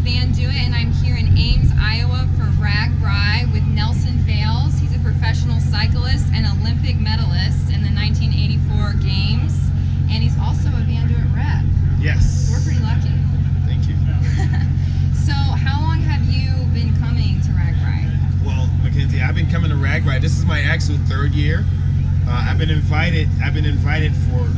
VanDOit, and I'm here in Ames, Iowa for RAGBRAI with Nelson Vails. He's a professional cyclist and Olympic medalist in the 1984 Games, and he's also a VanDOit rep. Yes. So we're pretty lucky. Thank you. So how long have you been coming to RAGBRAI? Well, Mackenzie, I've been coming to RAGBRAI. This is my actual third year. I've been invited for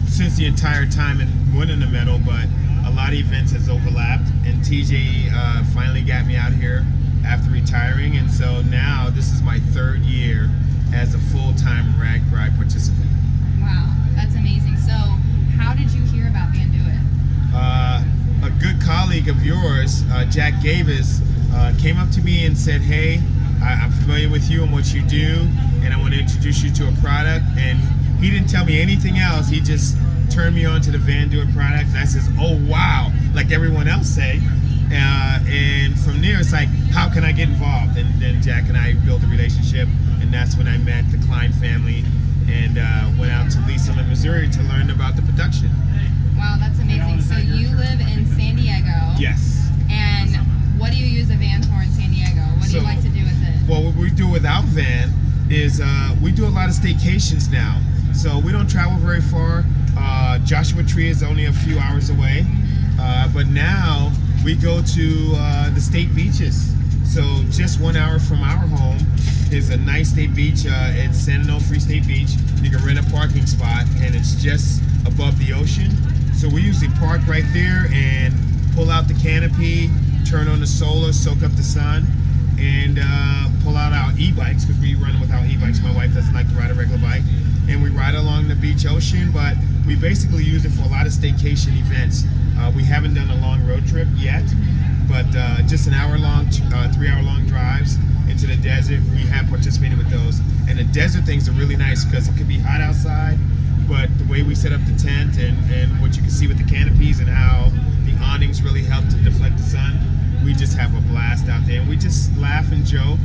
since the entire time and winning the medal, but a lot of events has overlapped, and TJ finally got me out here after retiring, and so now this is my third year as a full-time RAGBRAI participant. Wow, that's amazing. So how did you hear about VanDOit? A good colleague of yours, Jack Gavis, came up to me and said, hey, I'm familiar with you and what you do, and I want to introduce you to a product. And he didn't tell me anything else. He just turned me on to the VanDOit product, and I says, oh wow, like everyone else say. And from there, it's like, how can I get involved? And then Jack and I built a relationship, and that's when I met the Klein family and went out to Leeson, Missouri to learn about the production. Wow, that's amazing. So you live in San Diego. Yes. And what do you use a van for in San Diego? What do you like to do with it? Well, what we do without van is we do a lot of staycations now. So we don't travel very far. Joshua Tree is only a few hours away. But now we go to the state beaches. So just 1 hour from our home is a nice state beach. It's San Onofre State Beach. You can rent a parking spot, and it's just above the ocean. So we usually park right there and pull out the canopy, turn on the solar, soak up the sun, and pull out our e-bikes, because we run without e-bikes. My wife doesn't like to ride a regular bike. And we ride along the beach ocean, but we basically use it for a lot of staycation events. We haven't done a long road trip yet, but just an hour-long, 3-hour-long drives into the desert. We have participated with those. And the desert things are really nice because it could be hot outside, but the way we set up the tent and what you can see with the canopies and how the awnings really help to deflect the sun, we just have a blast out there. And we just laugh and joke.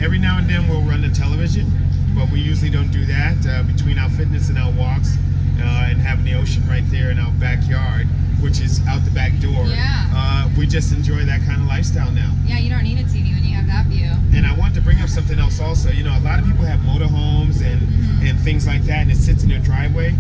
Every now and then we'll run the television, but we usually don't do that. Between our fitness and our walks and having the ocean right there in our backyard, which is out the back door, we just enjoy that kind of lifestyle now. Yeah, you don't need a TV when you have that view. And I wanted to bring up something else also. You know, a lot of people have motorhomes and things like that, and it sits in their driveway.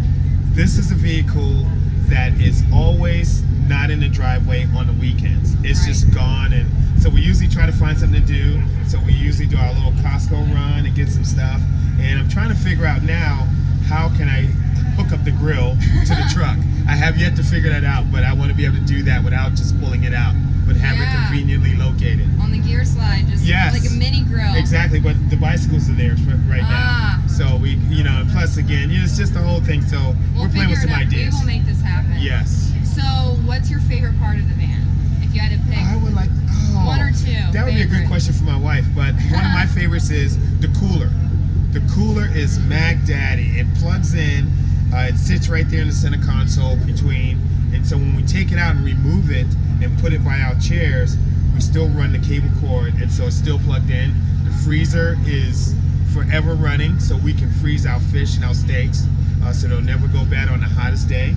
This is a vehicle that is always not in the driveway on the weekends. It's just gone, and so we usually try to find something to do. So we usually do our little Costco run and get some stuff. And I'm trying to figure out now, how can I hook up the grill to the truck? I have yet to figure that out, but I want to be able to do that without just pulling it out, but have it conveniently located. On the gear slide, just like a mini grill. Exactly, but the bicycles are there right now. So we, you know, plus again, you know, it's just the whole thing. So we're playing with some ideas. We will make this happen. Yes. So what's your favorite part of the van? If you had to pick I would like one or two. That would be a good question for my wife, but one of my favorites is the cooler. The cooler is Mac Daddy. It plugs in. It sits right there in the center console between, and so when we take it out and remove it and put it by our chairs, we still run the cable cord, and so it's still plugged in. The freezer is forever running, so we can freeze our fish and our steaks, so they'll never go bad on the hottest day.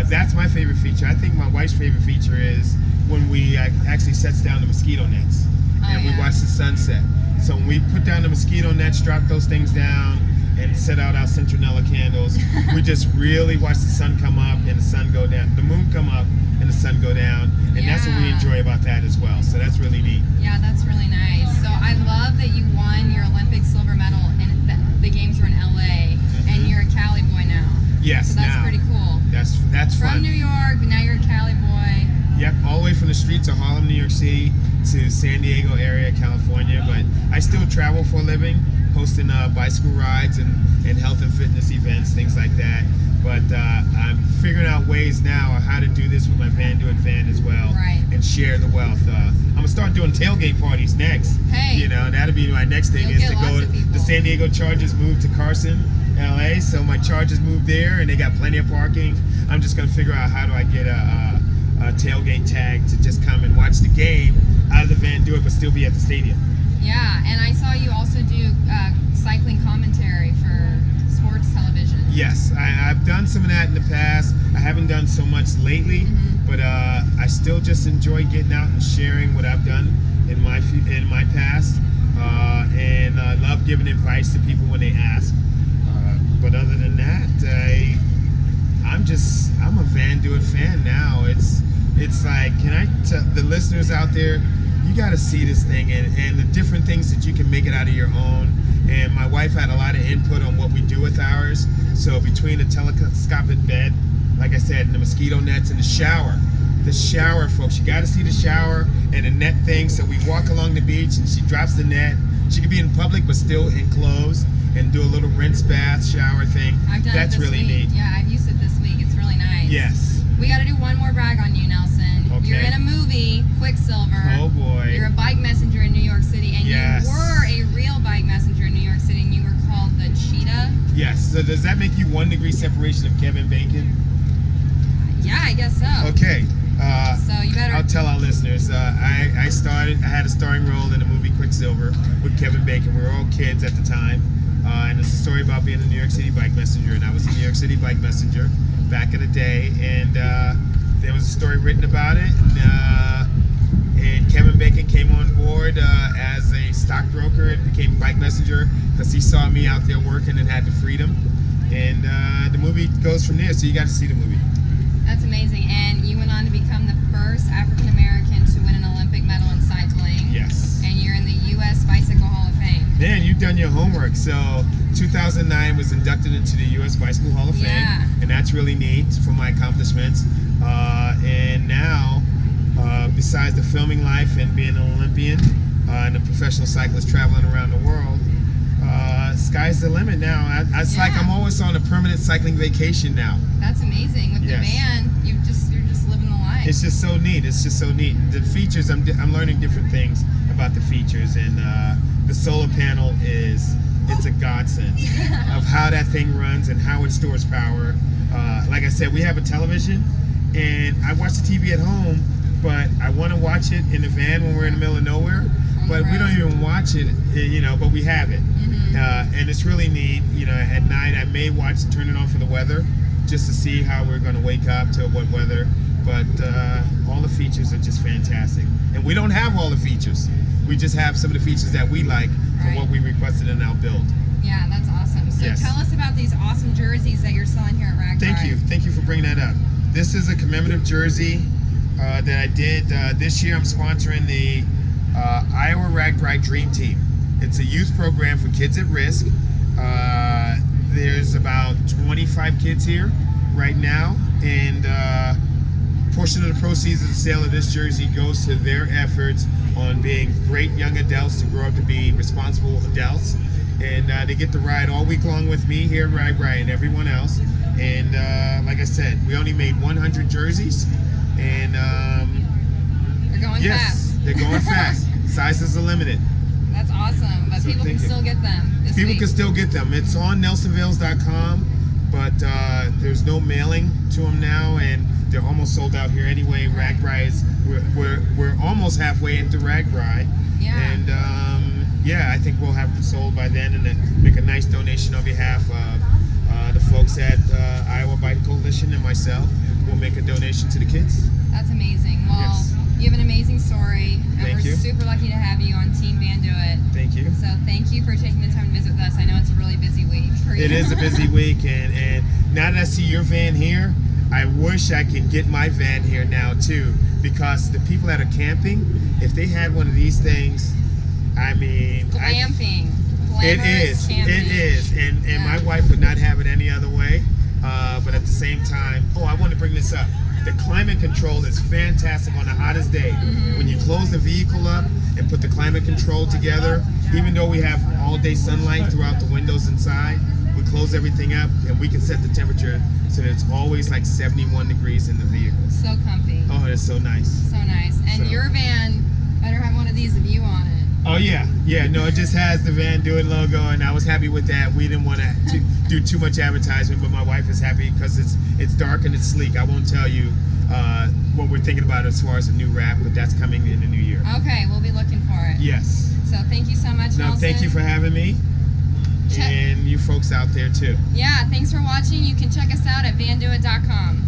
That's my favorite feature. I think my wife's favorite feature is when we actually sets down the mosquito nets and we watch the sunset. So when we put down the mosquito nets, drop those things down, and set out our citronella candles, we just really watch the sun come up and the sun go down, the moon come up and the sun go down, and that's what we enjoy about that as well. So that's really neat. Yeah, that's really nice. So I love that you won your Olympic silver medal, and the games were in LA, and you're a Cali boy now. Yes, so that's pretty cool. That's fun. From New York, but now you're a Cali boy. Yep, all the way from the streets of Harlem, New York City to San Diego area, California. But I still travel for a living, hosting bicycle rides and health and fitness events, things like that. But I'm figuring out ways now of how to do this with my VanDOit van as well, and share the wealth. I'm gonna start doing tailgate parties next. Hey, you know, that'll be my next thing, is to go. The San Diego Chargers moved to Carson, LA, so my Chargers moved there, and they got plenty of parking. I'm just gonna figure out how do I get a tailgate tag to just come and watch the game out of the VanDOit, but still be at the stadium. Yeah, and I saw you also do cycling commentary for sports television. Yes, I've done some of that in the past. I haven't done so much lately, but I still just enjoy getting out and sharing what I've done in my past, and I love giving advice to people when they ask. But other than that, I'm a VanDOit fan now. It's like, can I tell the listeners out there, you got to see this thing and the different things that you can make it out of your own. And my wife had a lot of input on what we do with ours. So between the telescopic bed, like I said, and the mosquito nets and the shower, folks, you got to see the shower and the net thing. So we walk along the beach and she drops the net. She could be in public but still enclosed and do a little rinse bath shower thing. I've done That's it this really week. neat. Yeah, I've used it this week. It's really nice. Yes. We got to do one more brag on you, Nelson. Okay. You're in a movie, Quicksilver. Oh boy. You're a bike messenger in New York City, and Yes. you were a real bike messenger in New York City, and you were called the Cheetah. Yes. So does that make you 1 degree separation of Kevin Bacon? Yeah, I guess so. Okay. So you better. I'll tell our listeners. I had a starring role in the movie Quicksilver with Kevin Bacon. We were all kids at the time, and it's a story about being a New York City bike messenger. And I was a New York City bike messenger back in the day, and there was a story written about it. And Kevin Bacon came on board as a stockbroker and became bike messenger because he saw me out there working and had the freedom. And the movie goes from there. So you got to see the movie. That's amazing. And you went on to become the first African American to win an Olympic medal in cycling. Yes. And you're in the U.S. Bicycle Hall of Fame. Man, you've done your homework. So 2009 was inducted into the U.S. Bicycle Hall of Fame. Yeah. And that's really neat for my accomplishments. And now, besides the filming life and being an Olympian and a professional cyclist traveling around the world, sky's the limit now. It's like I'm always on a permanent cycling vacation now. That's amazing. With the van, you're just living the life. It's just so neat. It's just so neat. The features, I'm learning different things about the features, and the solar panel it's a godsend of how that thing runs and how it stores power. Like I said, we have a television, and I watch the TV at home, but I want to watch it in the van when we're in the middle of nowhere. But we don't even watch it, but we have it. And it's really neat. At night I may turn it on for the weather, just to see how we're going to wake up to what weather. But all the features are just fantastic. And we don't have all the features. We just have some of the features that we like from what we requested in our build. Yeah, that's awesome. So tell us about these awesome jerseys that you're selling here at RAGBRAI. Thank you for bringing that up. This is a commemorative jersey that I did this year. I'm sponsoring the Iowa RAGBRAI Dream Team. It's a youth program for kids at risk. There's about 25 kids here right now, and a portion of the proceeds of the sale of this jersey goes to their efforts on being great young adults to grow up to be responsible adults. And they get to ride all week long with me here at RAGBRAI and everyone else. And like I said, we only made 100 jerseys, and they're going fast. They're going fast. Sizes are limited. That's awesome, but people can still get them this week. Can still get them. It's on nelsonvails.com, but there's no mailing to them now, and they're almost sold out here anyway. RAGBRAI is we're almost halfway into RAGBRAI, and I think we'll have them sold by then, and then make a nice donation on behalf of the folks at Iowa Bike Coalition and myself. We'll make a donation to the kids. That's amazing. Well, you have an amazing story, and we're super lucky to have you on Team VanDOit. Thank you. So thank you for taking the time to visit with us. I know it's a really busy week for you. It is a busy week, and now that I see your van here, I wish I could get my van here now too, because the people that are camping, if they had one of these things, I mean, glamping. It is, and my wife would not have it any other way. But at the same time, I want to bring this up. The climate control is fantastic on the hottest day. When you close the vehicle up and put the climate control together, even though we have all day sunlight throughout the windows inside, we close everything up and we can set the temperature so that it's always like 71 degrees in the vehicle. So comfy. Oh, it's so nice. So nice. And your van better have one of these of you on it. Oh yeah, no, it just has the VanDOit logo, and I was happy with that. We didn't want to do too much advertisement, but my wife is happy because it's dark and it's sleek. I won't tell you what we're thinking about as far as a new wrap, but that's coming in the new year. Okay, we'll be looking for it. Yes. So thank you so much, Nelson. Thank you for having me, and you folks out there too. Yeah, thanks for watching. You can check us out at VanDOit.com.